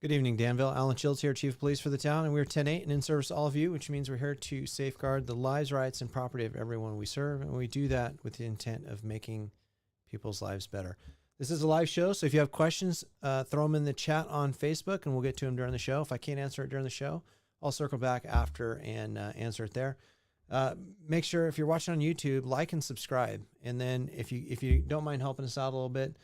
Good evening, Danville. Alan Shields here, Chief of Police for the town, and we're 10-8 and in service to all of you, which means we're here to safeguard the lives, rights, and property of everyone we serve, and we do that with the intent of making people's lives better. This is a live show, so if you have questions, throw them in the chat on Facebook, and we'll get to them during the show. If I can't answer it during the show, I'll circle back after and answer it there. Make sure, if you're watching on YouTube, like and subscribe, and then if you don't mind helping us out a little bit,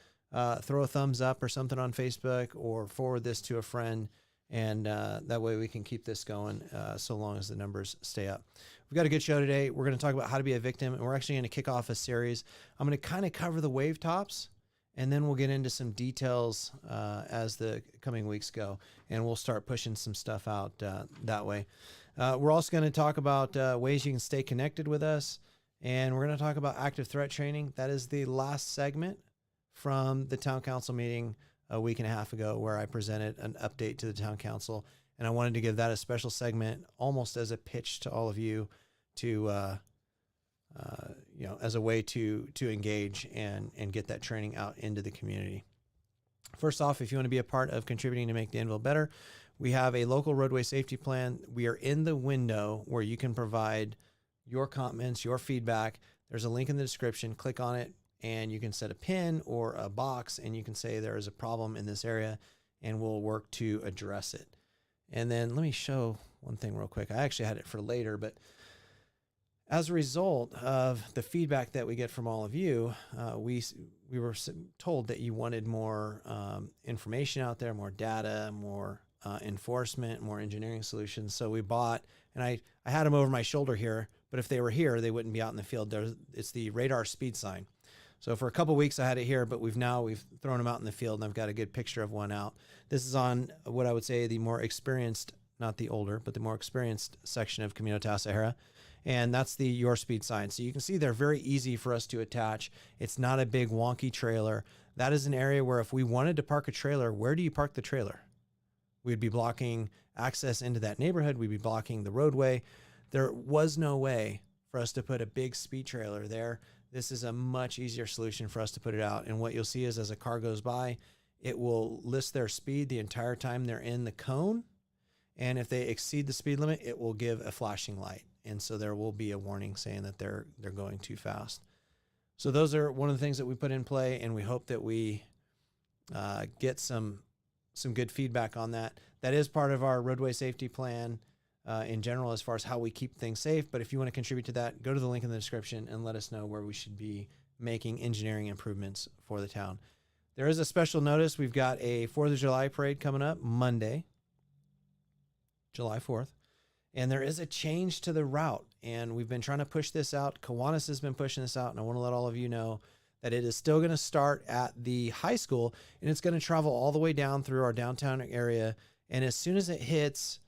throw a thumbs up or something on Facebook or forward this to a friend. And that way we can keep this going so long as the numbers stay up. We've got a good show today. We're going to talk about how to be a victim, and we're actually going to kick off a series. I'm going to kind of cover the wave tops, and then we'll get into some details as the coming weeks go, and we'll start pushing some stuff out that way. We're also going to talk about ways you can stay connected with us, and we're going to talk about active threat training. That is the last segment from the town council meeting a week and a half ago, where I presented an update to the town council, and I wanted to give that a special segment, almost as a pitch to all of you, to as a way to engage and get that training out into the community. First off, if you want to be a part of contributing to make Danville better, we have a local roadway safety plan. We are in the window where you can provide your comments, your feedback. There's a link in the description. Click on it, and you can set a pin or a box, and you can say there is a problem in this area, and we'll work to address it. And then let me show one thing real quick. I actually had it for later, but as a result of the feedback that we get from all of you, we were told that you wanted more information out there, more data, more enforcement, more engineering solutions. So we bought, and I had them over my shoulder here, but if they were here, they wouldn't be out in the field. It's the radar speed sign. So for a couple of weeks I had it here, but we've thrown them out in the field, and I've got a good picture of one out. This is on what I would say the more experienced, not the older, but the more experienced section of Comunidad Sahara. And that's the your speed sign. So you can see they're very easy for us to attach. It's not a big wonky trailer. That is an area where if we wanted to park a trailer, where do you park the trailer? We'd be blocking access into that neighborhood. We'd be blocking the roadway. There was no way for us to put a big speed trailer there. This is a much easier solution for us to put it out. And what you'll see is as a car goes by, it will list their speed the entire time they're in the cone. And if they exceed the speed limit, it will give a flashing light. And so there will be a warning saying that they're going too fast. So those are one of the things that we put in play, and we hope that we get some good feedback on that. That is part of our roadway safety plan in general, as far as how we keep things safe. But if you want to contribute to that, go to the link in the description and let us know where we should be making engineering improvements for the town. There is a special notice. We've got a 4th of July parade coming up Monday, July 4th. And there is a change to the route, and we've been trying to push this out. Kiwanis has been pushing this out, and I want to let all of you know that it is still going to start at the high school, and it's going to travel all the way down through our downtown area. And as soon as it hits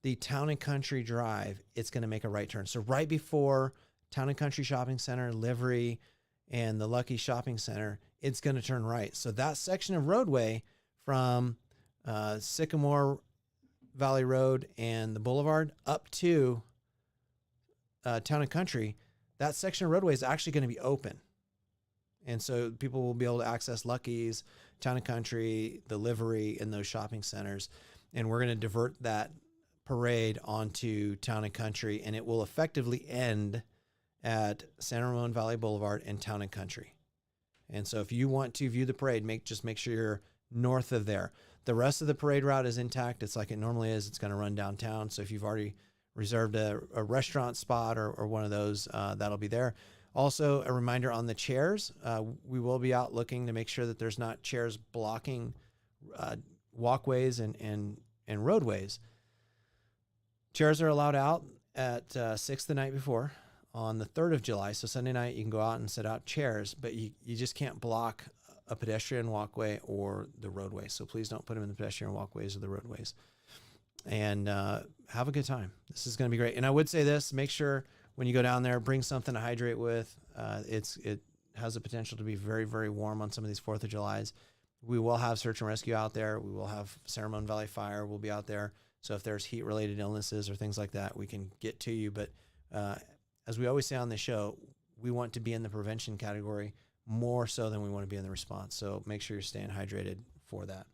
the Town and Country Drive, it's going to make a right turn. So right before Town and Country Shopping Center, Livery, and the Lucky Shopping Center, it's going to turn right. So that section of roadway from Sycamore Valley Road and the Boulevard up to Town and Country, that section of roadway is actually going to be open. And so people will be able to access Lucky's, Town and Country, the Livery, and those shopping centers. And we're going to divert that parade onto Town and Country, and it will effectively end at San Ramon Valley Boulevard and Town and Country. And so if you want to view the parade, just make sure you're north of there. The rest of the parade route is intact. It's like it normally is. It's going to run downtown. So if you've already reserved a restaurant spot or one of those, that'll be there. Also, a reminder on the chairs. We will be out looking to make sure that there's not chairs blocking walkways and roadways. Chairs are allowed out at 6 the night before on the 3rd of July. So Sunday night, you can go out and set out chairs, but you just can't block a pedestrian walkway or the roadway. So please don't put them in the pedestrian walkways or the roadways. And have a good time. This is going to be great. And I would say this, make sure when you go down there, bring something to hydrate with. It has the potential to be very, very warm on some of these 4th of Julys. We will have search and rescue out there. We will have San Ramon Valley Fire will be out there. So if there's heat-related illnesses or things like that, we can get to you. But as we always say on the show, we want to be in the prevention category more so than we want to be in the response. So make sure you're staying hydrated for that.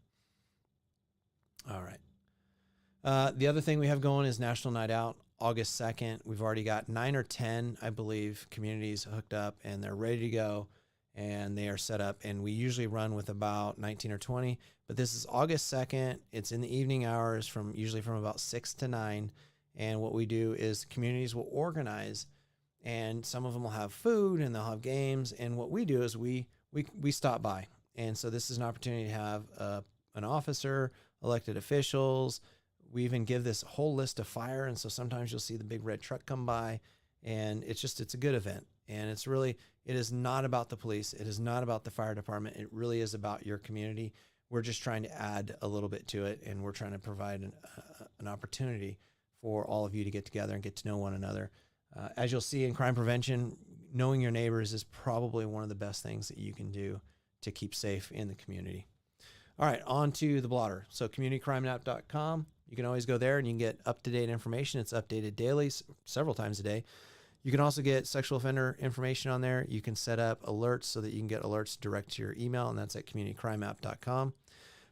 The other thing we have going is National Night Out, August 2nd. We've already got 9 or 10, I believe, communities hooked up, and they're ready to go, and they are set up. And we usually run with about 19 or 20, but this is August 2nd. It's in the evening hours, usually from about 6 to 9. And what we do is communities will organize, and some of them will have food and they'll have games. And what we do is we stop by. And so this is an opportunity to have an officer, elected officials. We even give this whole list of fire. And so sometimes you'll see the big red truck come by, and it's a good event. And it is not about the police. It is not about the fire department. It really is about your community. We're just trying to add a little bit to it, and we're trying to provide an opportunity for all of you to get together and get to know one another. As you'll see in crime prevention, knowing your neighbors is probably one of the best things that you can do to keep safe in the community. All right, on to the blotter. So communitycrimenap.com. You can always go there and you can get up-to-date information. It's updated daily, several times a day. You can also get sexual offender information on there. You can set up alerts so that you can get alerts direct to your email, and that's at communitycrimenap.com.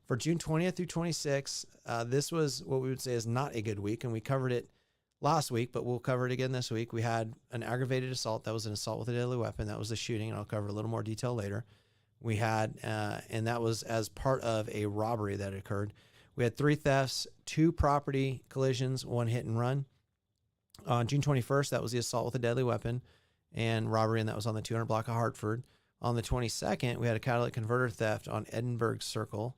For June 20th through 26th, this was what we would say is not a good week, and we covered it last week, but we'll cover it again this week. We had an aggravated assault. That was an assault with a deadly weapon. That was the shooting, and I'll cover a little more detail later. We had, and that was as part of a robbery that occurred. We had 3 thefts, 2 property collisions, 1 hit and run. On June 21st, that was the assault with a deadly weapon and robbery, and that was on the 200 block of Hartford. On the 22nd, we had a catalytic converter theft on Edinburgh Circle.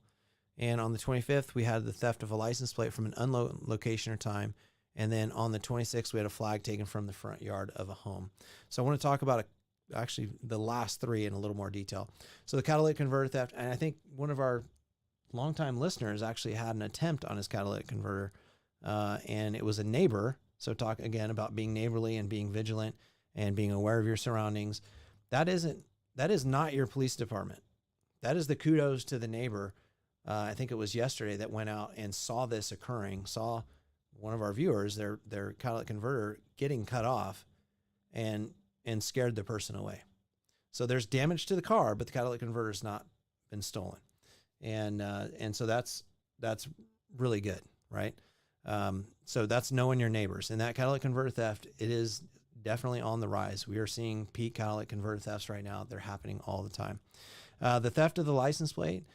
And on the 25th, we had the theft of a license plate from an unknown location or time. And then on the 26th, we had a flag taken from the front yard of a home. So I want to talk about actually the last 3 in a little more detail. So the catalytic converter theft, and I think one of our longtime listeners actually had an attempt on his catalytic converter, and it was a neighbor. So talk again about being neighborly and being vigilant and being aware of your surroundings. That is not your police department. That is the kudos to the neighbor. I think it was yesterday that went out and saw this occurring, saw one of our viewers, their catalytic converter getting cut off, and scared the person away. So there's damage to the car, but the catalytic converter has not been stolen. And so that's really good, right? So that's knowing your neighbors. And that catalytic converter theft, it is definitely on the rise. We are seeing peak catalytic converter thefts right now. They're happening all the time. The theft of the license plate,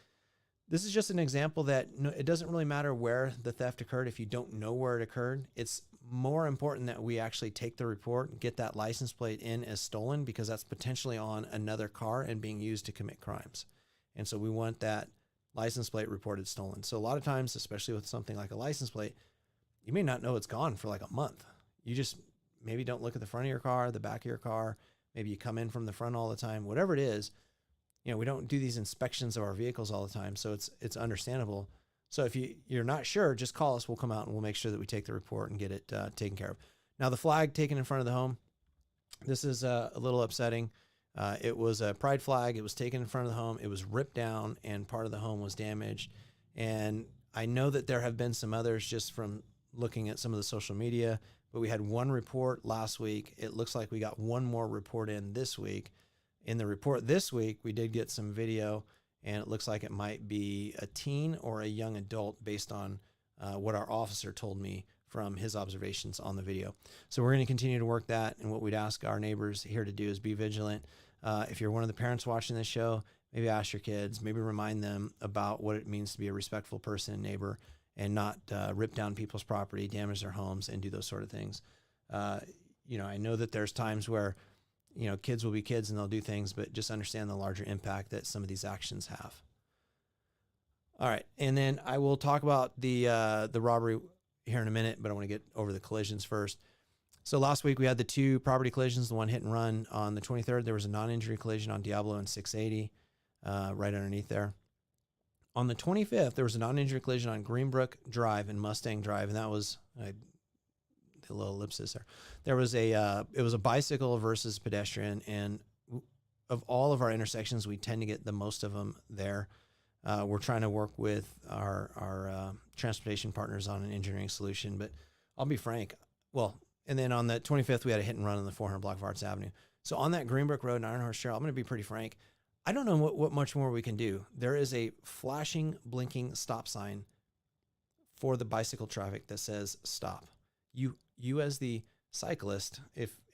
this is just an example that it doesn't really matter where the theft occurred. If you don't know where it occurred, it's more important that we actually take the report and get that license plate in as stolen, because that's potentially on another car and being used to commit crimes. And so we want that license plate reported stolen. So a lot of times, especially with something like a license plate, you may not know it's gone for like a month. You just maybe don't look at the front of your car, the back of your car. Maybe you come in from the front all the time, whatever it is. We don't do these inspections of our vehicles all the time. So it's understandable. So if you're not sure, just call us. We'll come out and we'll make sure that we take the report and get it taken care of. Now, the flag taken in front of the home, this is a little upsetting. It was a pride flag. It was taken in front of the home. It was ripped down and part of the home was damaged. And I know that there have been some others just from looking at some of the social media, but we had 1 report last week. It looks like we got 1 more report in this week. In the report this week, we did get some video, and it looks like it might be a teen or a young adult based on what our officer told me from his observations on the video. So we're going to continue to work that, and what we'd ask our neighbors here to do is be vigilant. If you're one of the parents watching this show, maybe ask your kids, maybe remind them about what it means to be a respectful person and neighbor, and not rip down people's property, damage their homes, and do those sort of things. I know that there's times where kids will be kids and they'll do things, but just understand the larger impact that some of these actions have. All right. And then I will talk about the robbery here in a minute, but I want to get over the collisions first. So last week we had the 2 property collisions, the 1 hit and run. On the 23rd, there was a non-injury collision on Diablo and 680, right underneath there. On the 25th, there was a non-injury collision on Greenbrook Drive and Mustang Drive. And that was, a little ellipsis there. There was it was a bicycle versus pedestrian, and of all of our intersections, we tend to get the most of them there. We're trying to work with our transportation partners on an engineering solution, but I'll be frank. Well, and then on the 25th, we had a hit and run on the 400 block of Arts Avenue. So on that Greenbrook Road and Iron Horse Trail, I'm going to be pretty frank. I don't know what much more we can do. There is a flashing, blinking stop sign for the bicycle traffic that says stop. You as the cyclist,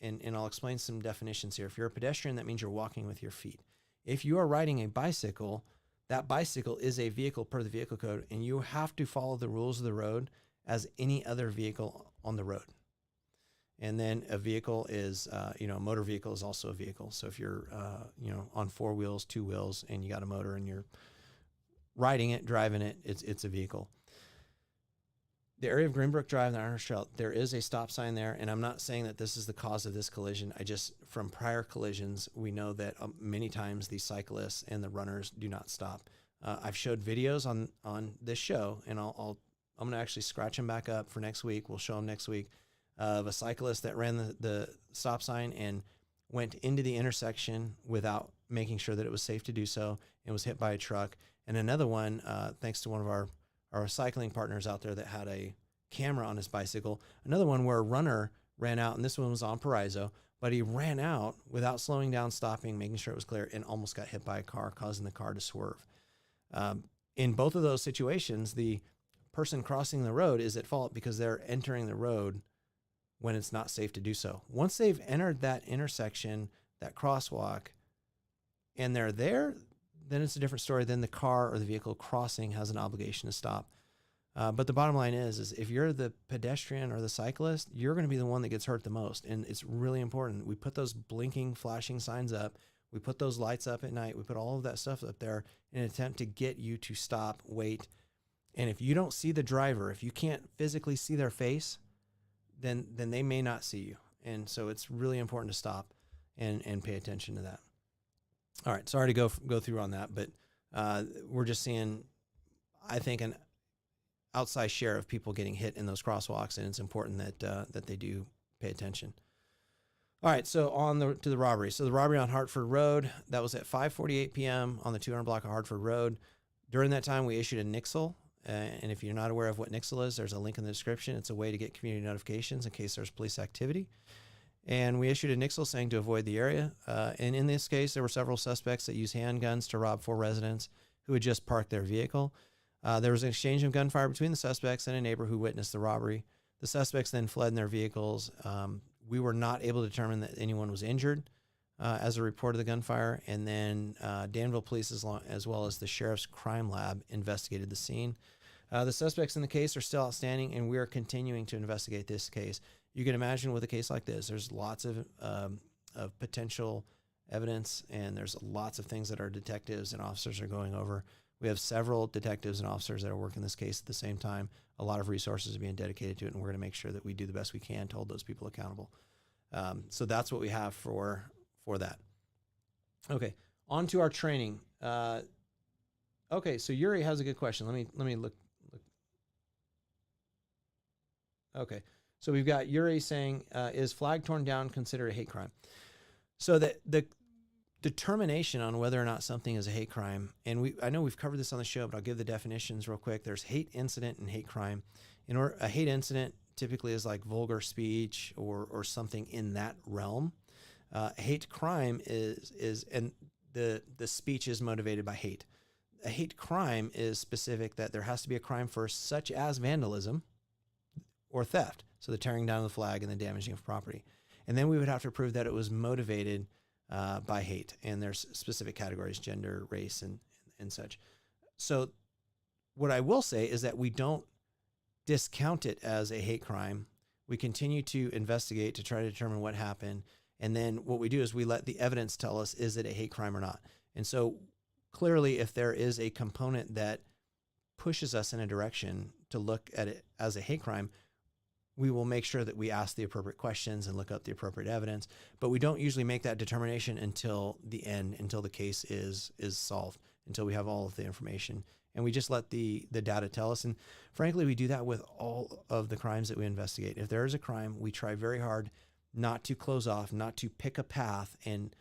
and I'll explain some definitions here. If you're a pedestrian, that means you're walking with your feet. If you are riding a bicycle, that bicycle is a vehicle per the vehicle code, and you have to follow the rules of the road as any other vehicle on the road. And then a vehicle is, a motor vehicle is also a vehicle. So if you're, on 4 wheels, 2 wheels, and you got a motor and you're riding it, driving it, it's a vehicle. The area of Greenbrook Drive and the Iron Trail, there is a stop sign there, and I'm not saying that this is the cause of this collision. From prior collisions, we know that many times the cyclists and the runners do not stop. I've showed videos on this show, and I'm going to actually scratch them back up for next week. We'll show them next week, of a cyclist that ran the stop sign and went into the intersection without making sure that it was safe to do so, and was hit by a truck. And another one, thanks to one of our cycling partners out there that had a camera on his bicycle. Another one where a runner ran out, and this one was on Paraiso, but he ran out without slowing down, stopping, making sure it was clear, and almost got hit by a car, causing the car to swerve. In both of those situations, the person crossing the road is at fault because they're entering the road when it's not safe to do so. Once they've entered that intersection, that crosswalk, and they're there, then it's a different story. Then the car or the vehicle crossing has an obligation to stop. But the bottom line is if you're the pedestrian or the cyclist, you're going to be the one that gets hurt the most. And it's really important. We put those blinking, flashing signs up. We put those lights up at night. We put all of that stuff up there in an attempt to get you to stop, wait. And if you don't see the driver, if you can't physically see their face, then they may not see you. And so it's really important to stop and pay attention to that. All right, sorry to go through on that, but we're just seeing, I think, an outsized share of people getting hit in those crosswalks, and it's important that they do pay attention. All right, so to the robbery. So the robbery on Hartford Road, that was at 5:48 p.m. on the 200 block of Hartford Road. During that time, we issued a nixle, and if you're not aware of what nixle is, there's a link in the description. It's a way to get community notifications in case there's police activity. And we issued a nixle saying to avoid the area. And in this case, there were several suspects that used handguns to rob 4 residents who had just parked their vehicle. There was an exchange of gunfire between the suspects and a neighbor who witnessed the robbery. The suspects then fled in their vehicles. We were not able to determine that anyone was injured as a report of the gunfire. And then Danville Police, as well as the Sheriff's Crime Lab, investigated the scene. The suspects in the case are still outstanding, and we are continuing to investigate this case. You can imagine with a case like this, there's lots of potential evidence, and there's lots of things that our detectives and officers are going over. We have several detectives and officers that are working this case at the same time. A lot of resources are being dedicated to it, and we're going to make sure that we do the best we can to hold those people accountable. So that's what we have for that. Okay, on to our training. Okay, so Yuri has a good question. Let me look. Okay. So we've got Yuri saying, is flag torn down considered a hate crime? So the determination on whether or not something is a hate crime, and I know we've covered this on the show, but I'll give the definitions real quick. There's hate incident and hate crime. A hate incident typically is like vulgar speech or something in that realm. Hate crime is and the speech is motivated by hate. A hate crime is specific that there has to be a crime first, such as vandalism or theft. So the tearing down of the flag and the damaging of property. And then we would have to prove that it was motivated by hate. And there's specific categories, gender, race, and such. So what I will say is that we don't discount it as a hate crime. We continue to investigate to try to determine what happened. And then what we do is we let the evidence tell us, is it a hate crime or not? And so clearly, if there is a component that pushes us in a direction to look at it as a hate crime, we will make sure that we ask the appropriate questions and look up the appropriate evidence. But we don't usually make that determination until the end, until the case is solved, until we have all of the information. And we just let the data tell us. And frankly, we do that with all of the crimes that we investigate. If there is a crime, we try very hard not to close off, not to pick a path and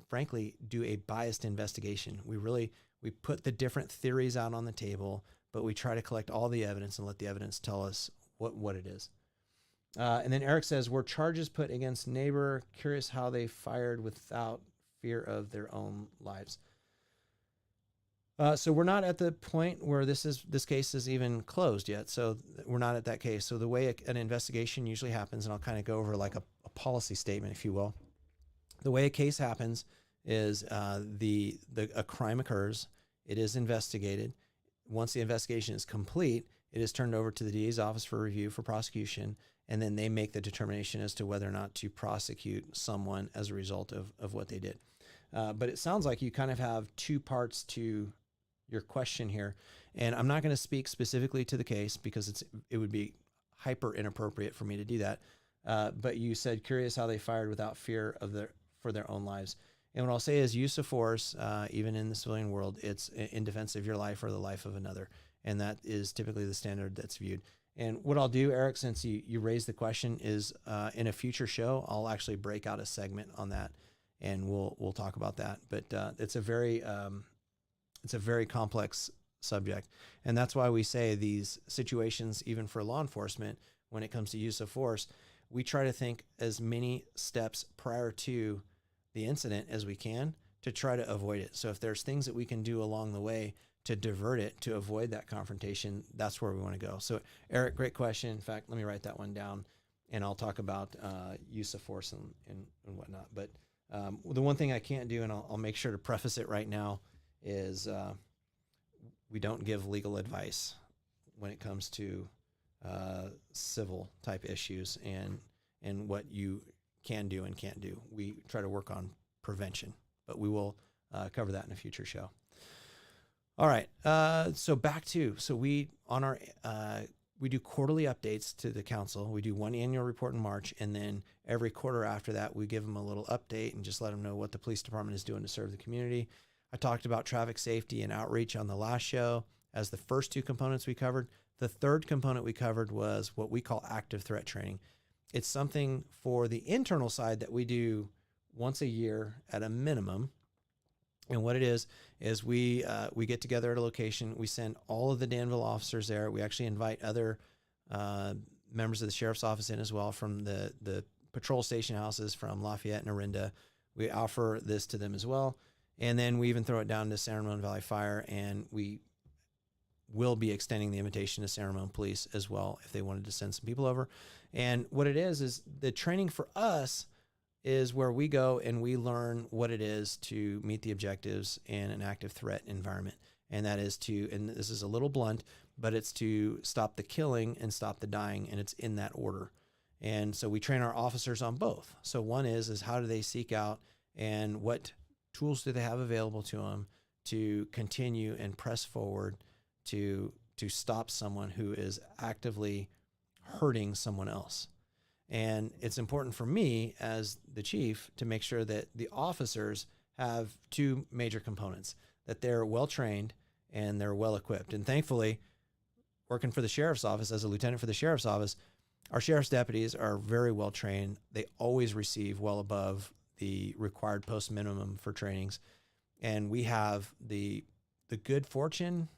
frankly, do a biased investigation. We put the different theories out on the table, but we try to collect all the evidence and let the evidence tell us what it is. And then Eric says, were charges put against neighbor? Curious how they fired without fear of their own lives. So we're not at the point where this case is even closed yet. So we're not at that case. So the way an investigation usually happens, and I'll kind of go over like a policy statement, if you will. The way a case happens is a crime occurs. It is investigated. Once the investigation is complete, it is turned over to the DA's office for review for prosecution, and then they make the determination as to whether or not to prosecute someone as a result of what they did. But it sounds like you kind of have two parts to your question here, and I'm not going to speak specifically to the case because it would be hyper inappropriate for me to do that. But you said curious how they fired without fear for their own lives. And what I'll say is use of force, even in the civilian world, it's in defense of your life or the life of another. And that is typically the standard that's viewed. And what I'll do, Eric, since you raised the question, is in a future show, I'll actually break out a segment on that, and we'll talk about that. But it's a very complex subject. And that's why we say these situations, even for law enforcement, when it comes to use of force, we try to think as many steps prior to the incident as we can to try to avoid it. So if there's things that we can do along the way to divert it, to avoid that confrontation, that's where we want to go. So Eric, great question. In fact, let me write that one down, and I'll talk about use of force and whatnot. But the one thing I can't do, and I'll make sure to preface it right now, is we don't give legal advice when it comes to civil type issues and what you can do and can't do. We try to work on prevention, but we will cover that in a future show. All right. So we do quarterly updates to the council. We do one annual report in March, and then every quarter after that, we give them a little update and just let them know what the police department is doing to serve the community. I talked about traffic safety and outreach on the last show as the first two components we covered. The third component we covered was what we call active threat training. It's something for the internal side that we do once a year at a minimum. And what it is we get together at a location. We send all of the Danville officers there. We actually invite other members of the sheriff's office in as well from the patrol station houses from Lafayette and Orinda. We offer this to them as well. And then we even throw it down to San Ramon Valley Fire, and we will be extending the invitation to San Ramon Police as well if they wanted to send some people over. And what it is the training for us is where we go and we learn what it is to meet the objectives in an active threat environment. And that is and this is a little blunt, but it's to stop the killing and stop the dying, and it's in that order. And so we train our officers on both. So one is how do they seek out and what tools do they have available to them to continue and press forward to stop someone who is actively hurting someone else. And it's important for me as the chief to make sure that the officers have two major components, that they're well-trained and they're well-equipped. And thankfully, working for the sheriff's office, as a lieutenant for the sheriff's office, our sheriff's deputies are very well-trained. They always receive well above the required post minimum for trainings. And we have the good fortune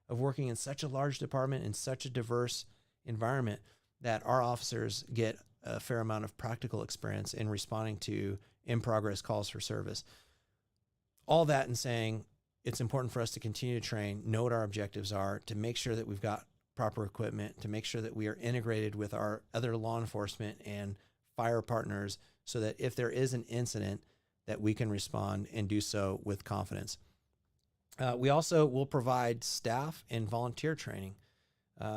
of working in such a large department in such a diverse environment that our officers get a fair amount of practical experience in responding to in-progress calls for service. All that in saying it's important for us to continue to train, know what our objectives are, to make sure that we've got proper equipment, to make sure that we are integrated with our other law enforcement and fire partners so that if there is an incident that we can respond and do so with confidence. We also will provide staff and volunteer training.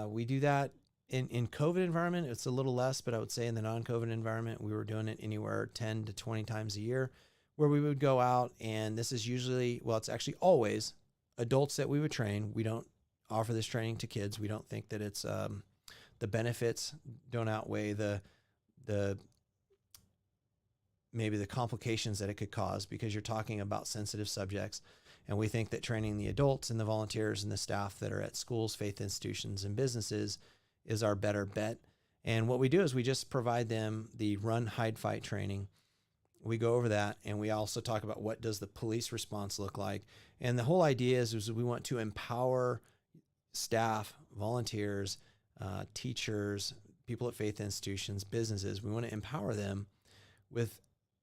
We do that in COVID environment. It's a little less, but I would say in the non-COVID environment, we were doing it anywhere 10 to 20 times a year where we would go out, and this is usually, well, it's actually always adults that we would train. We don't offer this training to kids. We don't think that it's the benefits don't outweigh maybe the complications that it could cause, because you're talking about sensitive subjects. And we think that training the adults and the volunteers and the staff that are at schools, faith institutions, and businesses is our better bet. And what we do is we just provide them the run, hide, fight training. We go over that, and we also talk about what does the police response look like. And the whole idea is we want to empower staff, volunteers, teachers, people at faith institutions, businesses. We want to empower them with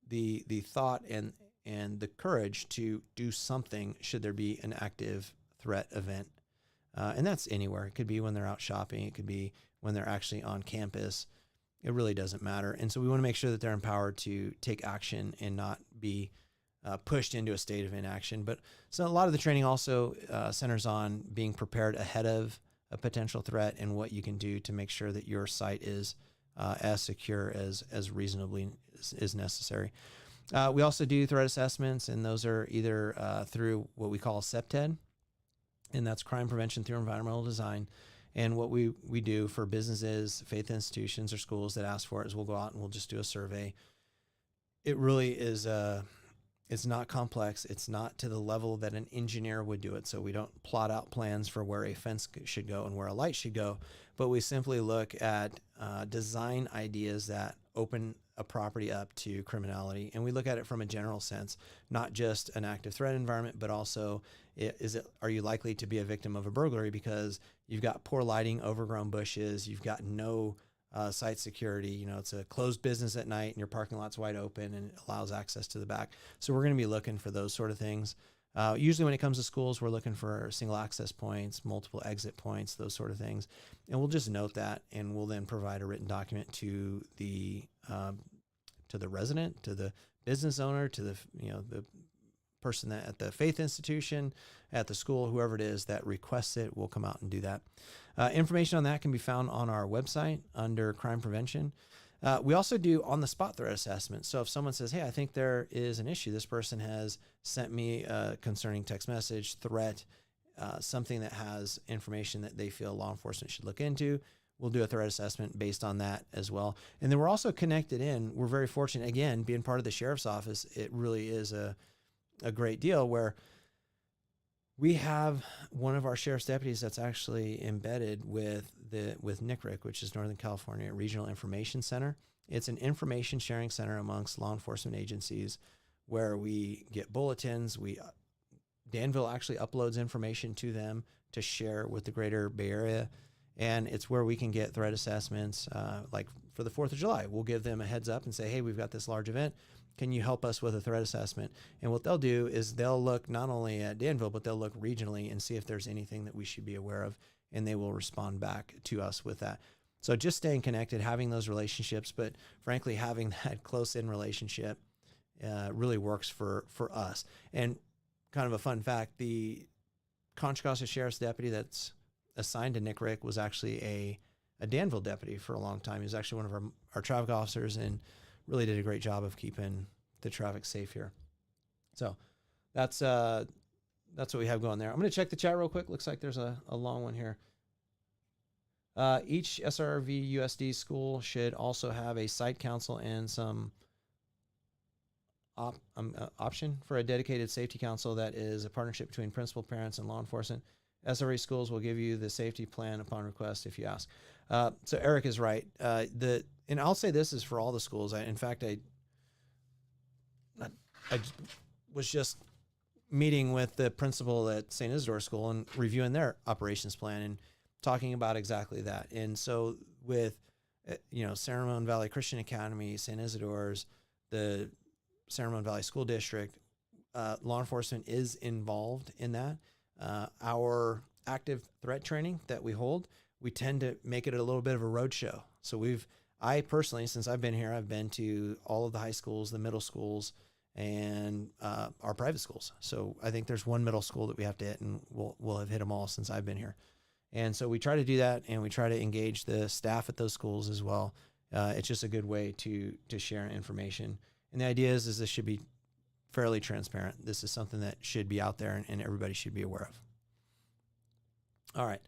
the thought and the courage to do something should there be an active threat event. And that's anywhere. It could be when they're out shopping. It could be when they're actually on campus. It really doesn't matter. And so we want to make sure that they're empowered to take action and not be pushed into a state of inaction. But so a lot of the training also centers on being prepared ahead of a potential threat and what you can do to make sure that your site is as secure as reasonably is necessary. We also do threat assessments, and those are either through what we call CPTED, and that's crime prevention through environmental design. And what we do for businesses, faith institutions, or schools that ask for it is we'll go out and we'll just do a survey. It really is it's not complex. It's not to the level that an engineer would do it. So we don't plot out plans for where a fence should go and where a light should go, but we simply look at design ideas that open a property up to criminality. And we look at it from a general sense, not just an active threat environment, but also are you likely to be a victim of a burglary because you've got poor lighting, overgrown bushes, you've got no site security, it's a closed business at night and your parking lot's wide open and it allows access to the back. So we're going to be looking for those sort of things. Usually when it comes to schools, we're looking for single access points, multiple exit points, those sort of things. And we'll just note that, and we'll then provide a written document to the resident, to the business owner, to the person that at the faith institution, at the school, whoever it is that requests it, will come out and do that. Information on that can be found on our website under crime prevention. We also do on-the-spot threat assessment. So if someone says, hey, I think there is an issue, this person has sent me a concerning text message, threat, something that has information that they feel law enforcement should look into, we'll do a threat assessment based on that as well. And then we're also connected in. We're very fortunate, again, being part of the sheriff's office, it really is a great deal where we have one of our sheriff's deputies that's actually embedded with NCRIC, which is Northern California Regional Information Center. It's an information sharing center amongst law enforcement agencies where we get bulletins. Danville actually uploads information to them to share with the greater Bay Area. And it's where we can get threat assessments. Like for the 4th of July, we'll give them a heads up and say, hey, we've got this large event. Can you help us with a threat assessment? And what they'll do is they'll look not only at Danville, but they'll look regionally and see if there's anything that we should be aware of, and they will respond back to us with that. So just staying connected, having those relationships, but frankly, having that close-in relationship really works for us. And kind of a fun fact, the Contra Costa Sheriff's deputy that's assigned to NCRIC was actually a Danville deputy for a long time. He was actually one of our traffic officers and really did a great job of keeping the traffic safe here. So that's what we have going there. I'm going to check the chat real quick. Looks like there's a long one here. Each SRV USD school should also have a site council and some option for a dedicated safety council that is a partnership between principal, parents, and law enforcement. SRV schools will give you the safety plan upon request if you ask. So Eric is right. And I'll say this is for all the schools. In fact, I was just meeting with the principal at St. Isidore School and reviewing their operations plan and talking about exactly that. And so with, San Ramon Valley Christian Academy, St. Isidore's, the San Ramon Valley School District, law enforcement is involved in that. Our active threat training that we hold, we tend to make it a little bit of a roadshow. So I personally, since I've been here, I've been to all of the high schools, the middle schools, and our private schools. So I think there's one middle school that we have to hit, and we'll have hit them all since I've been here. And so we try to do that, and we try to engage the staff at those schools as well. It's just a good way to share information. And the idea is this should be fairly transparent. This is something that should be out there and everybody should be aware of. All right.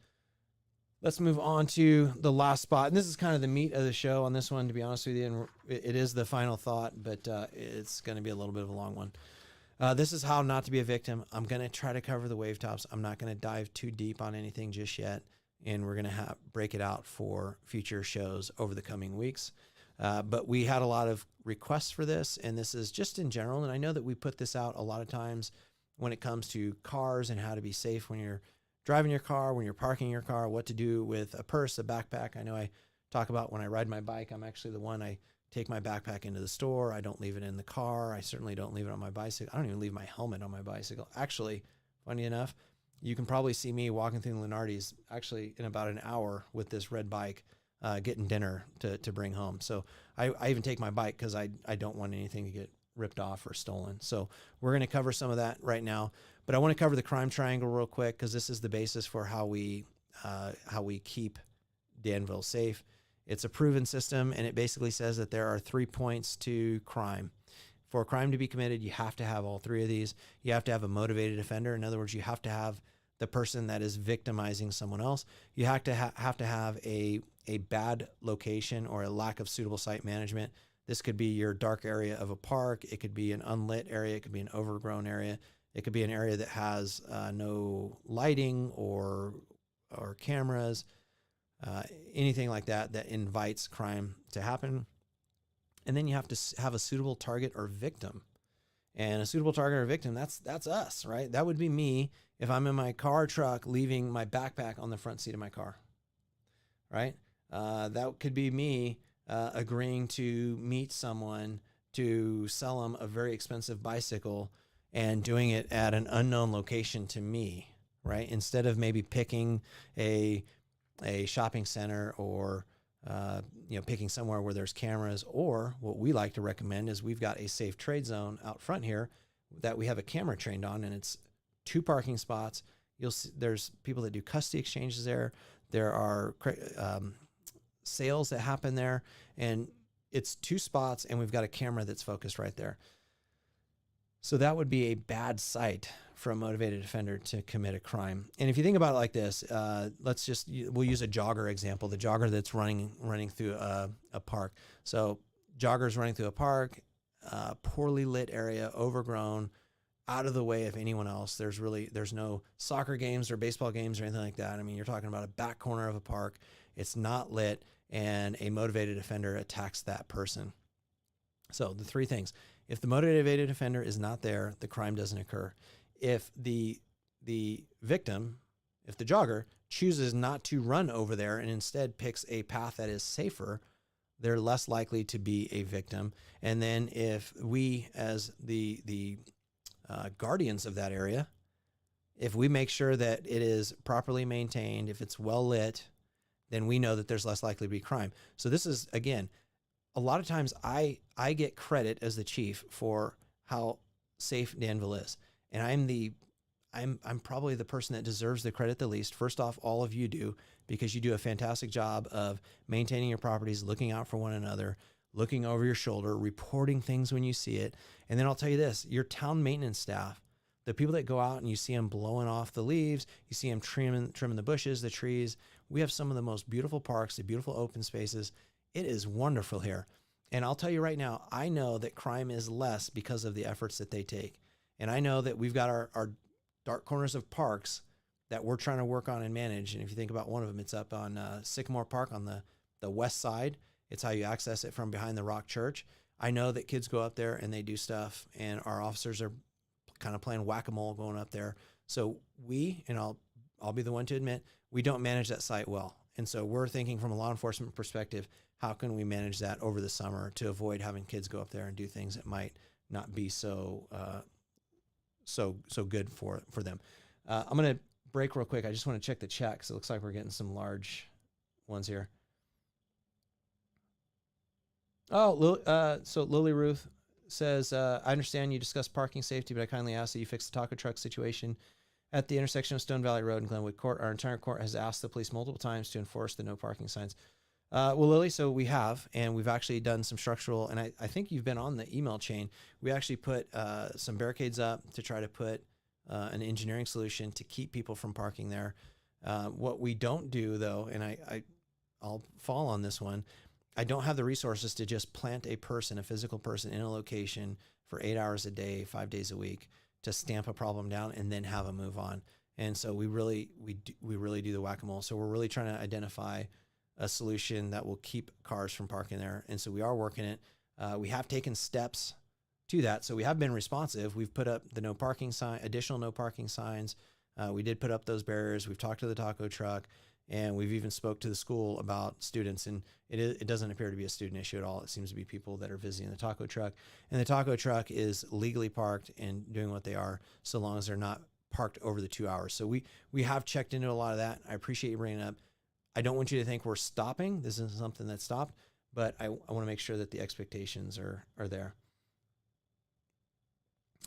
Let's move on to the last spot. And this is kind of the meat of the show on this one, to be honest with you. And it is the final thought, but it's going to be a little bit of a long one. This is how not to be a victim. I'm going to try to cover the wave tops. I'm not going to dive too deep on anything just yet. And we're going to break it out for future shows over the coming weeks. But we had a lot of requests for this, and this is just in general. And I know that we put this out a lot of times when it comes to cars and how to be safe when you're driving your car, when you're parking your car, what to do with a purse, a backpack. I know I talk about when I ride my bike, I'm actually the one, I take my backpack into the store. I don't leave it in the car. I certainly don't leave it on my bicycle. I don't even leave my helmet on my bicycle. Actually, funny enough, you can probably see me walking through the Lenardi's actually in about an hour with this red bike, getting dinner to bring home. So I even take my bike because I don't want anything to get ripped off or stolen. So we're going to cover some of that right now, but I want to cover the crime triangle real quick because this is the basis for how we keep Danville safe. It's a proven system, and it basically says that there are 3 points to crime. For a crime to be committed, you have to have all three of these. You have to have a motivated offender. In other words, you have to have the person that is victimizing someone else. You have to have a bad location or a lack of suitable site management. This could be your dark area of a park. It could be an unlit area. It could be an overgrown area. It could be an area that has no lighting or cameras, anything like that invites crime to happen. And then you have to have a suitable target or victim. And a suitable target or victim, that's us, right? That would be me if I'm in my car truck leaving my backpack on the front seat of my car, right? That could be me agreeing to meet someone to sell them a very expensive bicycle and doing it at an unknown location to me, right? Instead of maybe picking a shopping center or picking somewhere where there's cameras, or what we like to recommend is we've got a safe trade zone out front here that we have a camera trained on, and it's 2 parking spots. You'll see there's people that do custody exchanges there. There are sales that happen there, and it's 2 spots, and we've got a camera that's focused right there. So that would be a bad site for a motivated offender to commit a crime. And if you think about it like this, we'll use a jogger example, the jogger that's running through a park. So joggers running through a park, poorly lit area, overgrown, out of the way of anyone else. There's no soccer games or baseball games or anything like that. I mean, you're talking about a back corner of a park. It's not lit, and a motivated offender attacks that person. So the 3 things. If the motivated offender is not there, the crime doesn't occur. If the victim, if the jogger chooses not to run over there and instead picks a path that is safer, they're less likely to be a victim. And then if we, as the guardians of that area, if we make sure that it is properly maintained, if it's well lit, then we know that there's less likely to be crime. So this is, again, a lot of times I get credit as the chief for how safe Danville is. And I'm probably the person that deserves the credit the least. First off, all of you do, because you do a fantastic job of maintaining your properties, looking out for one another, looking over your shoulder, reporting things when you see it. And then I'll tell you this, your town maintenance staff, the people that go out and you see them blowing off the leaves, you see them trimming the bushes, the trees. We have some of the most beautiful parks, the beautiful open spaces. It is wonderful here. And I'll tell you right now, I know that crime is less because of the efforts that they take. And I know that we've got our dark corners of parks that we're trying to work on and manage. And if you think about one of them, it's up on Sycamore Park on the west side. It's how you access it from behind the Rock Church. I know that kids go up there and they do stuff, and our officers are kind of playing whack-a-mole going up there. So I'll be the one to admit, we don't manage that site well. And so we're thinking from a law enforcement perspective, how can we manage that over the summer to avoid having kids go up there and do things that might not be so good for them. I'm going to break real quick. I just want to check the chat because it looks like we're getting some large ones here. So Lily Ruth says, I understand you discussed parking safety, but I kindly ask that you fix the taco truck situation at the intersection of Stone Valley Road and Glenwood Court. Our entire court has asked the police multiple times to enforce the no parking signs. Well, Lily, so we have, and we've actually done some structural, and I think you've been on the email chain. We actually put some barricades up to try to put an engineering solution to keep people from parking there. What we don't do, though, and I'll fall on this one, I don't have the resources to just plant a physical person in a location for 8 hours a day, 5 days a week to stamp a problem down and then have a move on. And so we really do the whack-a-mole. So we're really trying to identify a solution that will keep cars from parking there. And so we are working it. We have taken steps to that. So we have been responsive. We've put up the no parking sign, additional no parking signs. We did put up those barriers. We've talked to the taco truck, and we've even spoke to the school about students. And it doesn't appear to be a student issue at all. It seems to be people that are visiting the taco truck, and the taco truck is legally parked and doing what they are, so long as they're not parked over the 2 hours. So we have checked into a lot of that. I appreciate you bringing it up. I don't want you to think we're stopping. This isn't something that stopped, but I want to make sure that the expectations are there.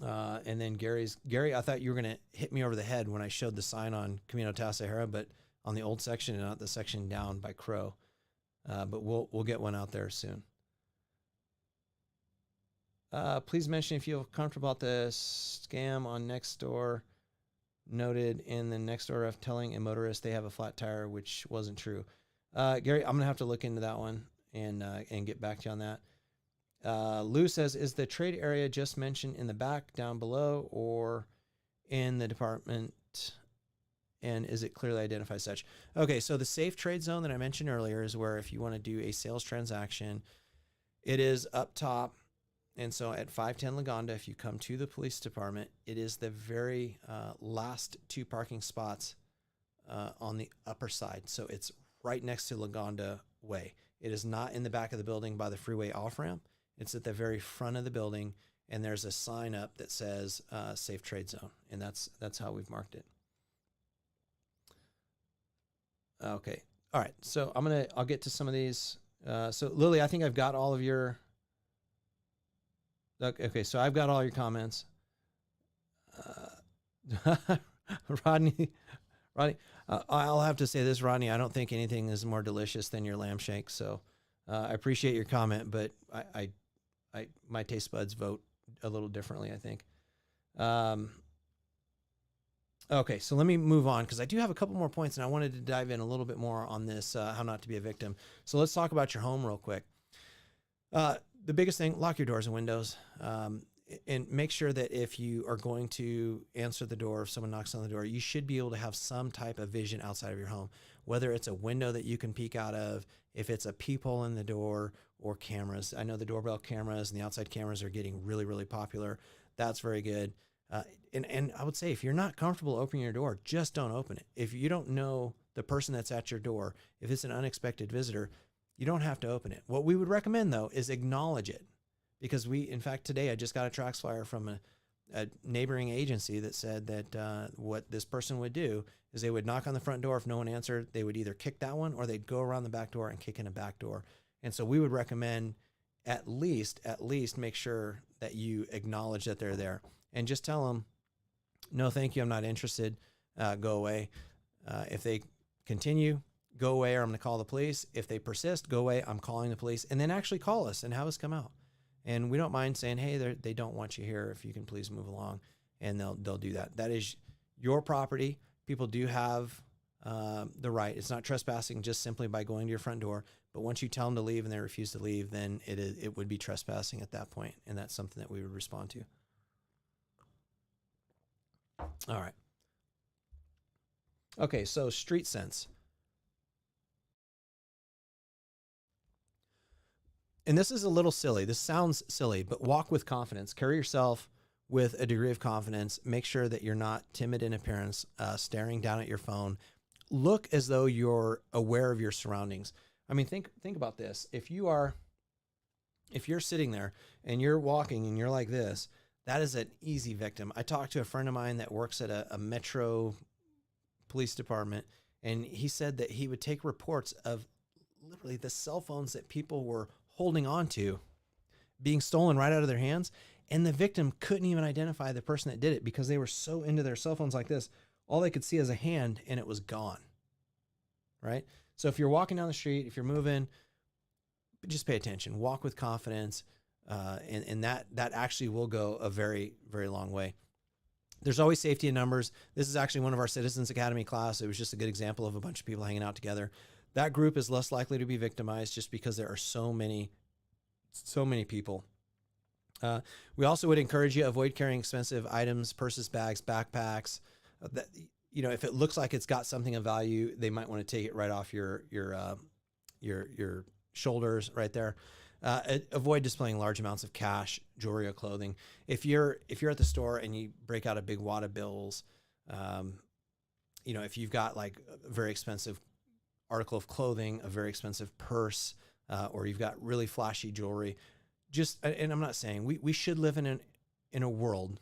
And then Gary, I thought you were going to hit me over the head when I showed the sign on Camino Tasajera, but on the old section and not the section down by Crow. But we'll get one out there soon. Please mention if you feel comfortable about the scam on Nextdoor noted in the Nextdoor of telling a motorist they have a flat tire, which wasn't true. Gary, I'm gonna have to look into that one and get back to you on that. Lou says, is the trade area just mentioned in the back down below or in the department? And is it clearly identified as such? Okay, so the safe trade zone that I mentioned earlier is where if you want to do a sales transaction, it is up top. And so at 510 Lagonda, if you come to the police department, it is the very last 2 parking spots on the upper side. So it's right next to Lagonda Way. It is not in the back of the building by the freeway off-ramp. It's at the very front of the building, and there's a sign up that says safe trade zone, and that's how we've marked it. Okay. All right. So I'll get to some of these. So Lily, I think I've got all of your, okay. So I've got all your comments. Rodney, I'll have to say this, Rodney, I don't think anything is more delicious than your lamb shake. So I appreciate your comment, but my taste buds vote a little differently, I think. Okay, so let me move on because I do have a couple more points and I wanted to dive in a little bit more on this, how not to be a victim. So let's talk about your home real quick. The biggest thing, lock your doors and windows, and make sure that if you are going to answer the door, if someone knocks on the door, you should be able to have some type of vision outside of your home, whether it's a window that you can peek out of, if it's a peephole in the door, or cameras. I know the doorbell cameras and the outside cameras are getting really, really popular. That's very good. And I would say if you're not comfortable opening your door, just don't open it. If you don't know the person that's at your door, if it's an unexpected visitor, you don't have to open it. What we would recommend though is acknowledge it, because in fact, today I just got a Trax flyer from a neighboring agency that said that what this person would do is they would knock on the front door. If no one answered, they would either kick that one or they'd go around the back door and kick in a back door. And so we would recommend at least make sure that you acknowledge that they're there and just tell them, no, thank you, I'm not interested. Go away. If they continue, go away, or I'm going to call the police. If they persist, go away, I'm calling the police. And then actually call us and have us come out. And we don't mind saying, hey, they don't want you here. If you can please move along. And they'll do that. That is your property. People do have the right. It's not trespassing just simply by going to your front door. But once you tell them to leave and they refuse to leave, then it would be trespassing at that point. And that's something that we would respond to. All right. Okay, so street sense. And this is a little silly. This sounds silly, but walk with confidence. Carry yourself with a degree of confidence. Make sure that you're not timid in appearance, staring down at your phone. Look as though you're aware of your surroundings. I mean, think about this. If you're sitting there and you're walking and you're like this, that is an easy victim. I talked to a friend of mine that works at a metro police department, and he said that he would take reports of literally the cell phones that people were holding on to being stolen right out of their hands. And the victim couldn't even identify the person that did it because they were so into their cell phones like this. All they could see is a hand and it was gone. Right? So if you're walking down the street, if you're moving, just pay attention, walk with confidence. And that actually will go a very, very long way. There's always safety in numbers. This is actually one of our Citizens Academy class. It was just a good example of a bunch of people hanging out together. That group is less likely to be victimized just because there are so many people. We also would encourage you to avoid carrying expensive items, purses, bags, backpacks. That, if it looks like it's got something of value, they might want to take it right off your shoulders right there. Avoid displaying large amounts of cash, jewelry, or clothing. If you're at the store and you break out a big wad of bills, if you've got like a very expensive article of clothing, a very expensive purse, or you've got really flashy jewelry, and I'm not saying we should live in a world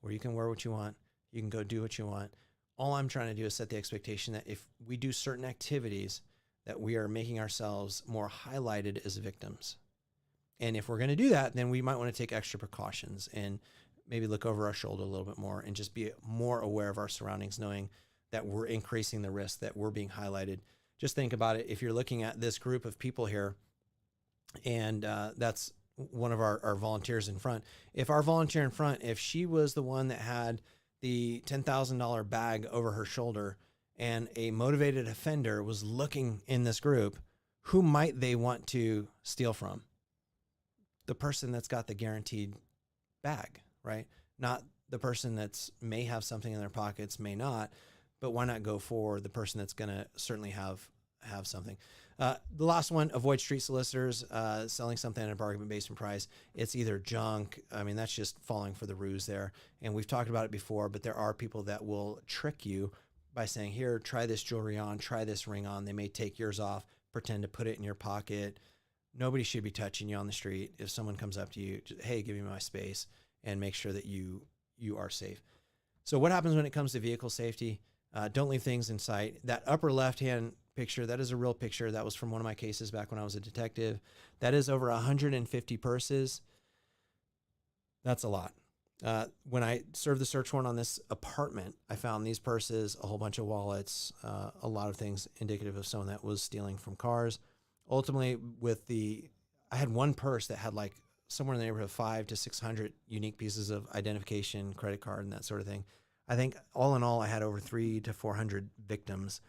where you can wear what you want, You can go do what you want. All I'm trying to do is set the expectation that if we do certain activities, that we are making ourselves more highlighted as victims. And if we're going to do that, then we might want to take extra precautions and maybe look over our shoulder a little bit more and just be more aware of our surroundings, knowing that we're increasing the risk, that we're being highlighted. Just think about it. If you're looking at this group of people here, and that's one of our volunteers in front. If our volunteer in front, if she was the one that had the $10,000 bag over her shoulder and a motivated offender was looking in this group, who might they want to steal from? The person that's got the guaranteed bag, right? Not the person that's may have something in their pockets, may not, but why not go for the person that's going to certainly have something? The last one, avoid street solicitors, selling something at a bargain basement price. It's either junk. I mean, that's just falling for the ruse there. And we've talked about it before, but there are people that will trick you by saying, here, try this jewelry on, try this ring on. They may take yours off, pretend to put it in your pocket. Nobody should be touching you on the street. If someone comes up to you, just, hey, give me my space, and make sure that you are safe. So what happens when it comes to vehicle safety? Don't leave things in sight. That upper left-hand picture, that is a real picture. That was from one of my cases back when I was a detective. That is over 150 purses. That's a lot. When I served the search warrant on this apartment, I found these purses, a whole bunch of wallets, a lot of things indicative of someone that was stealing from cars. Ultimately, I had one purse that had like somewhere in the neighborhood of 500 to 600 unique pieces of identification, credit card, and that sort of thing. I think all in all, I had over 300 to 400 victims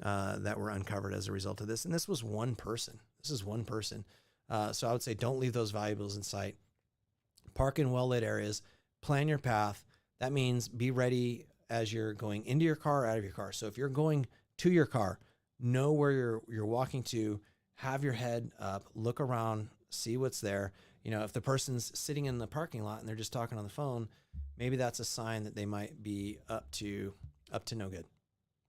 that were uncovered as a result of this. And this was one person. This is one person. So I would say don't leave those valuables in sight. Park in well-lit areas. Plan your path. That means be ready as you're going into your car or out of your car. So if you're going to your car, know where you're walking to, have your head up, look around, see what's there. You know, if the person's sitting in the parking lot and they're just talking on the phone, maybe that's a sign that they might be up to no good,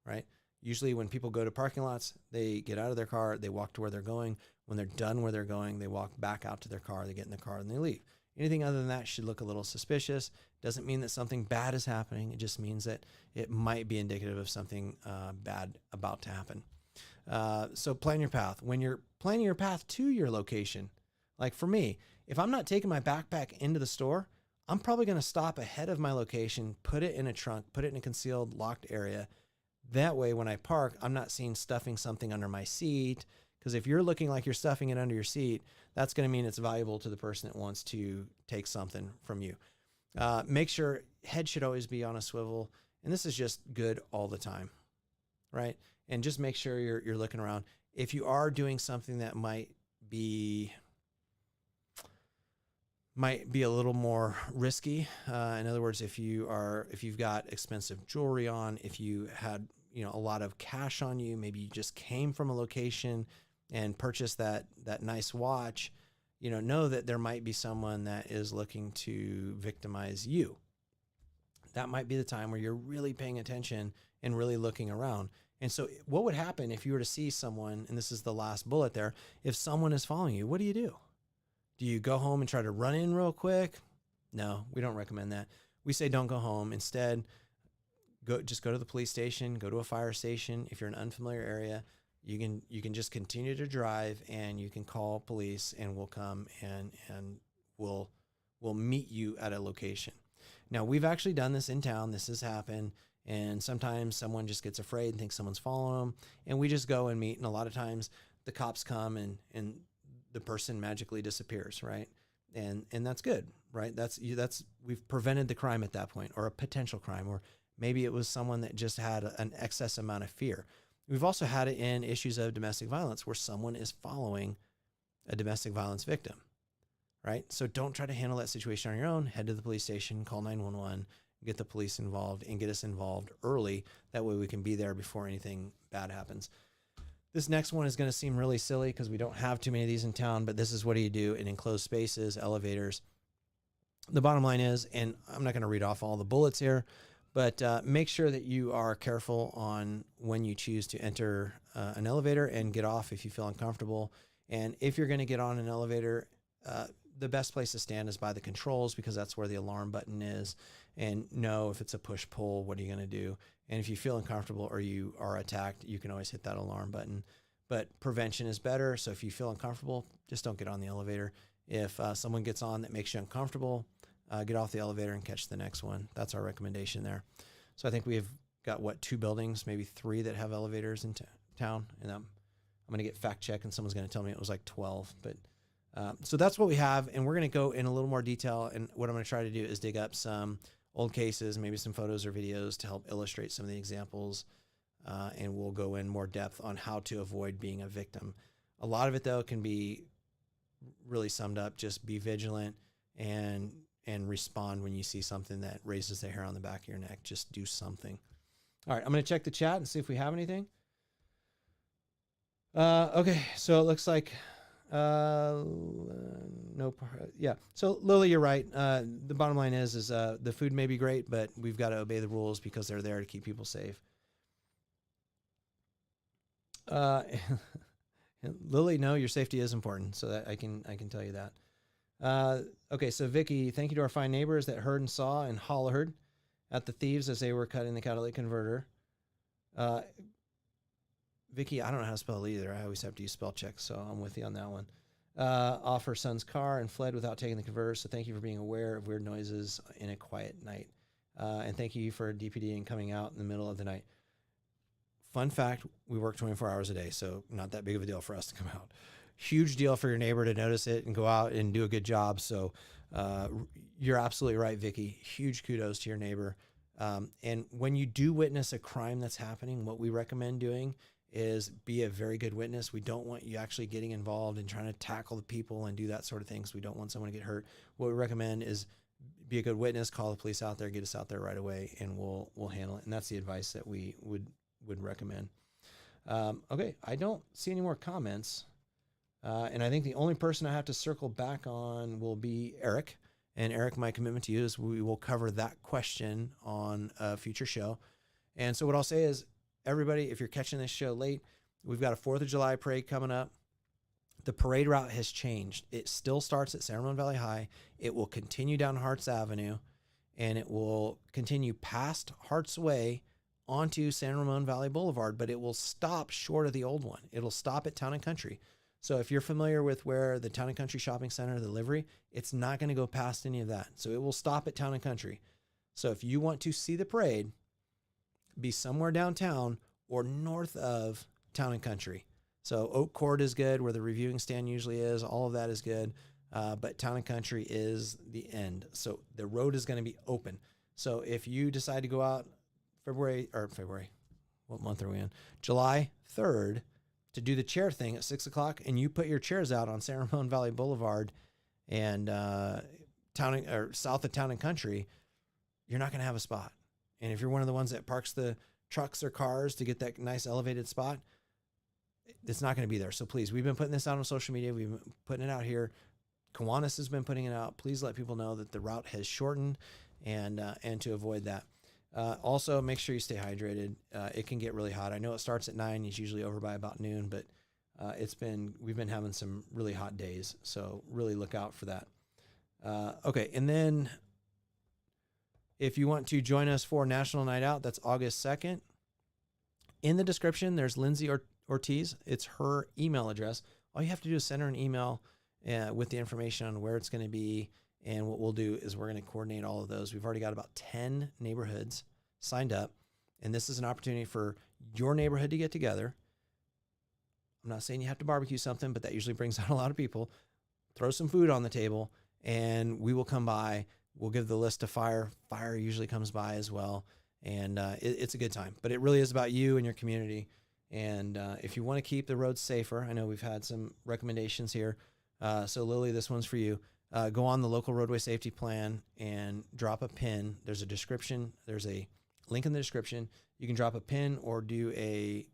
right? Usually when people go to parking lots, they get out of their car, they walk to where they're going. When they're done where they're going, they walk back out to their car, they get in the car and they leave. Anything other than that should look a little suspicious. Doesn't mean that something bad is happening. It just means that it might be indicative of something bad about to happen. So plan your path. When you're planning your path to your location, like for me, if I'm not taking my backpack into the store, I'm probably going to stop ahead of my location, put it in a trunk, put it in a concealed locked area. That way, when I park, I'm not seen stuffing something under my seat. Because if you're looking like you're stuffing it under your seat, that's going to mean it's valuable to the person that wants to take something from you. Make sure head should always be on a swivel. And this is just good all the time, right? And just make sure you're looking around. If you are doing something that might be a little more risky. In other words, if you've got expensive jewelry on, if you had, a lot of cash on you, maybe you just came from a location and purchased that nice watch, know that there might be someone that is looking to victimize you. That might be the time where you're really paying attention and really looking around. And so what would happen if you were to see someone, and this is the last bullet there, if someone is following you, what do you do? Do you go home and try to run in real quick? No, we don't recommend that. We say don't go home. Instead, just go to the police station, go to a fire station. If you're in an unfamiliar area, you can just continue to drive and you can call police and we'll come and we'll meet you at a location. Now, we've actually done this in town. This has happened. And sometimes someone just gets afraid and thinks someone's following them. And we just go and meet. And a lot of times the cops come and the person magically disappears, right? And that's good, right? We've prevented the crime at that point, or a potential crime, or maybe it was someone that just had an excess amount of fear. We've also had it in issues of domestic violence where someone is following a domestic violence victim, right? So don't try to handle that situation on your own. Head to the police station, call 911, get the police involved, and get us involved early. That way we can be there before anything bad happens. This next one is going to seem really silly because we don't have too many of these in town, but this is what do you do in enclosed spaces, elevators. The bottom line is, and I'm not going to read off all the bullets here, but make sure that you are careful on when you choose to enter an elevator and get off if you feel uncomfortable. And if you're going to get on an elevator, the best place to stand is by the controls, because that's where the alarm button is. And know if it's a push pull, what are you going to do? And if you feel uncomfortable or you are attacked, you can always hit that alarm button. But prevention is better. So if you feel uncomfortable, just don't get on the elevator. If someone gets on that makes you uncomfortable, get off the elevator and catch the next one. That's our recommendation there. So I think we have got 2 buildings, maybe 3 that have elevators in town. And I'm going to get fact checked, and someone's going to tell me it was like 12. But so that's what we have. And we're going to go in a little more detail. And what I'm going to try to do is dig up some old cases, maybe some photos or videos to help illustrate some of the examples. And we'll go in more depth on how to avoid being a victim. A lot of it, though, can be really summed up. Just be vigilant and respond when you see something that raises the hair on the back of your neck. Just do something. All right, I'm going to check the chat and see if we have anything. Okay, so it looks like no. Yeah, so Lily, you're right. The bottom line is the food may be great, but we've got to obey the rules because they're there to keep people safe. Lily, no, your safety is important, so that I can tell you that. Okay, so Vicky, thank you to our fine neighbors that heard and saw and hollered at the thieves as they were cutting the catalytic converter. Vicky, I don't know how to spell it either. I always have to use spell check, so I'm with you on that one. Off her son's car and fled without taking the converter, so thank you for being aware of weird noises in a quiet night. And thank you for DPD and coming out in the middle of the night. Fun fact, we work 24 hours a day, so not that big of a deal for us to come out. Huge deal for your neighbor to notice it and go out and do a good job. So you're absolutely right, Vicky. Huge kudos to your neighbor. And when you do witness a crime that's happening, what we recommend doing is be a very good witness. We don't want you actually getting involved and trying to tackle the people and do that sort of thing. So we don't want someone to get hurt. What we recommend is be a good witness, call the police out there, get us out there right away, and we'll handle it. And that's the advice that we would recommend. Okay, I don't see any more comments. And I think the only person I have to circle back on will be Eric. And Eric, my commitment to you is we will cover that question on a future show. And so what I'll say is, everybody, if you're catching this show late, we've got a 4th of July parade coming up. The parade route has changed. It still starts at San Ramon Valley High. It will continue down Harts Avenue, and it will continue past Harts Way onto San Ramon Valley Boulevard, but it will stop short of the old one. It'll stop at Town and Country. So if you're familiar with where the Town and Country Shopping Center, the livery, it's not going to go past any of that. So it will stop at Town and Country. So if you want to see the parade, be somewhere downtown or north of Town and Country. So Oak Court is good, where the reviewing stand usually is. All of that is good. But Town and Country is the end. So the road is going to be open. So if you decide to go out February, what month are we in? July 3rd, to do the chair thing at 6 o'clock, and you put your chairs out on San Ramon Valley Boulevard and south of Town and Country, you're not going to have a spot. And if you're one of the ones that parks the trucks or cars to get that nice elevated spot, it's not going to be there. So please, we've been putting this out on social media. We've been putting it out here. Kiwanis has been putting it out. Please let people know that the route has shortened and to avoid that. Also, make sure you stay hydrated. It can get really hot. I know it starts at 9. It's usually over by about noon, but we've been having some really hot days. So really look out for that. Okay. And then if you want to join us for National Night Out, that's August 2nd. In the description, there's Lindsay Ortiz. It's her email address. All you have to do is send her an email with the information on where it's going to be. And what we'll do is we're going to coordinate all of those. We've already got about 10 neighborhoods signed up. And this is an opportunity for your neighborhood to get together. I'm not saying you have to barbecue something, but that usually brings out a lot of people. Throw some food on the table, and we will come by. We'll give the list to fire. Fire usually comes by as well. And it's a good time. But it really is about you and your community. And if you want to keep the roads safer, I know we've had some recommendations here. So Lily, this one's for you. Go on the local roadway safety plan and drop a pin. There's a description. There's a link in the description. You can drop a pin or do a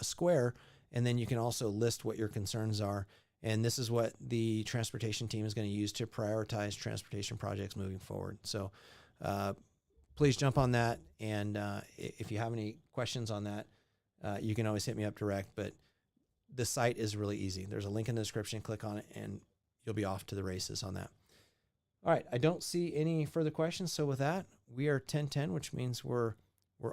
square, and then you can also list what your concerns are. And this is what the transportation team is going to use to prioritize transportation projects moving forward. So please jump on that. And if you have any questions on that, you can always hit me up direct. But the site is really easy. There's a link in the description. Click on it, and you'll be off to the races on that. All right, I don't see any further questions. So with that, we are 10:10, which means we're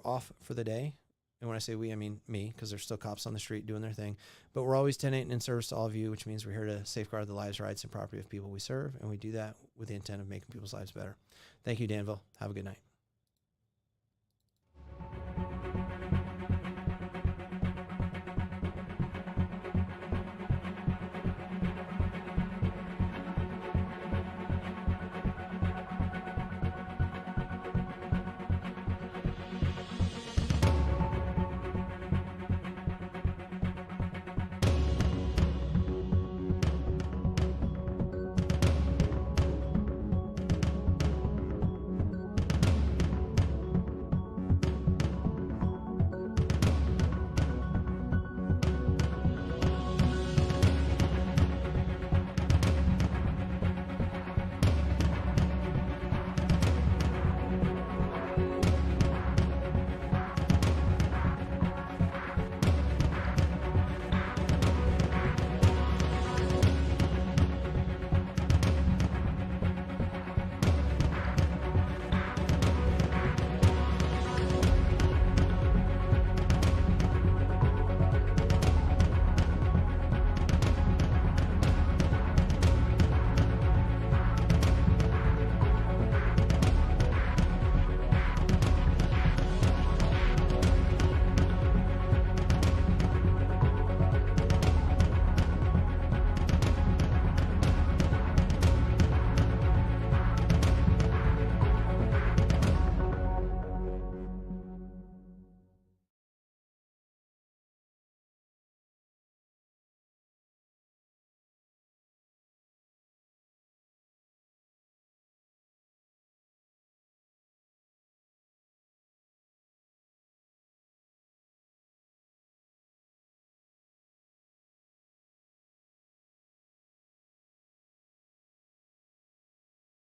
off for the day. And when I say we, I mean me, because there's still cops on the street doing their thing. But we're always 10:8 and in service to all of you, which means we're here to safeguard the lives, rights, and property of people we serve. And we do that with the intent of making people's lives better. Thank you, Danville. Have a good night.